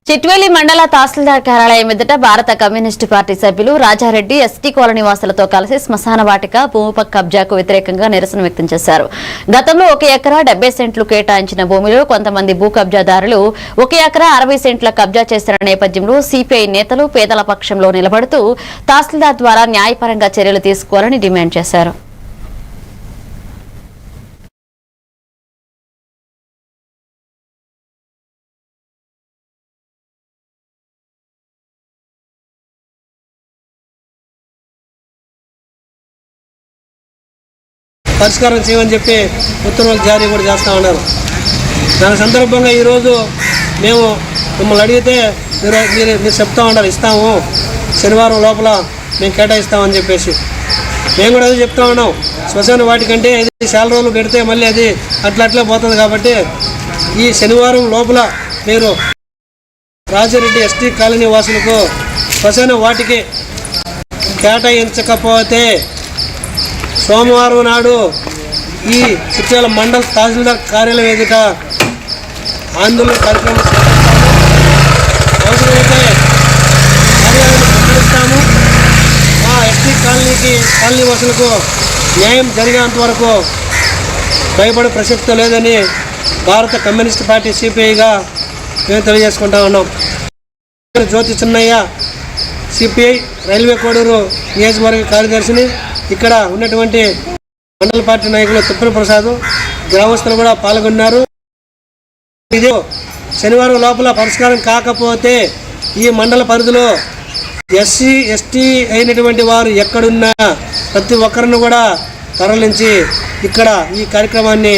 చిట్వేలి మండల తహసీల్దార్ కార్యాలయం ఎదుట భారత కమ్యూనిస్టు పార్టీ సభ్యులు రాజారెడ్డి ఎస్టీ కాలనీ వాసులతో కలిసి శ్మశాన వాటిక భూమిపై కబ్జాకు వ్యతిరేకంగా నిరసన వ్యక్తం చేశారు. గతంలో 1 ఎకరా 70 సెంట్లు కేటాయించిన భూమిలో కొంతమంది భూ కబ్జాదారులు 1 ఎకరా 60 సెంట్ల కబ్జా చేసిన నేపథ్యంలో సిపిఐ నేతలు పేదల పక్షంలో నిలబడుతూ తహసీల్దార్ ద్వారా న్యాయపరంగా చర్యలు తీసుకోవాలని డిమాండ్ చేశారు. పరిష్కారం చేయమని చెప్పి ఉత్తర్వులు జారీ కూడా చేస్తూ ఉన్నారు. దాని సందర్భంగా ఈరోజు మేము మిమ్మల్ని అడిగితే మీరు చెప్తా ఉన్నారు, ఇస్తాము శనివారం లోపల మేము కేటాయిస్తామని చెప్పేసి. మేము కూడా అదే చెప్తా ఉన్నాం. శ్మశాన వాటికంటే ఇది చాలా రోజులు పెడితే మళ్ళీ అది అట్లా పోతుంది కాబట్టి ఈ శనివారం లోపల మీరు రాజారెడ్డి ఎస్టీ కాలనీ వాసులకు శ్మశాన వాటికి కేటాయించకపోతే సోమవారం నాడు ఈ చిట్యాల మండల తహసీల్దార్ కార్యాలయం ఎదుట ఆందోళన కార్యక్రమం అవసరమైతే కార్యాలయాన్ని ప్రకటిస్తాము. ఆ ఎస్టీ కాలనీ వాసులకు న్యాయం జరిగేంత వరకు భయపడే ప్రసక్తి లేదని భారత కమ్యూనిస్ట్ పార్టీ సిపిఐగా మేము తెలియజేసుకుంటా ఉన్నాం. జ్యోతి చిన్నయ్య సిపిఐ రైల్వే కోడూరు నియోజకవర్గ కార్యదర్శిని. ఇక్కడ ఉన్నటువంటి మండల పార్టీ నాయకులు తిప్పన ప్రసాద్, గ్రామస్తులు కూడా పాల్గొన్నారు. ఇది శనివారం లోపల పరిష్కారం కాకపోతే ఈ మండల పరిధిలో ఎస్సీ ఎస్టీ అయినటువంటి వారు ఎక్కడున్నా ప్రతి ఒక్కరిని కూడా తరలించి ఇక్కడ ఈ కార్యక్రమాన్ని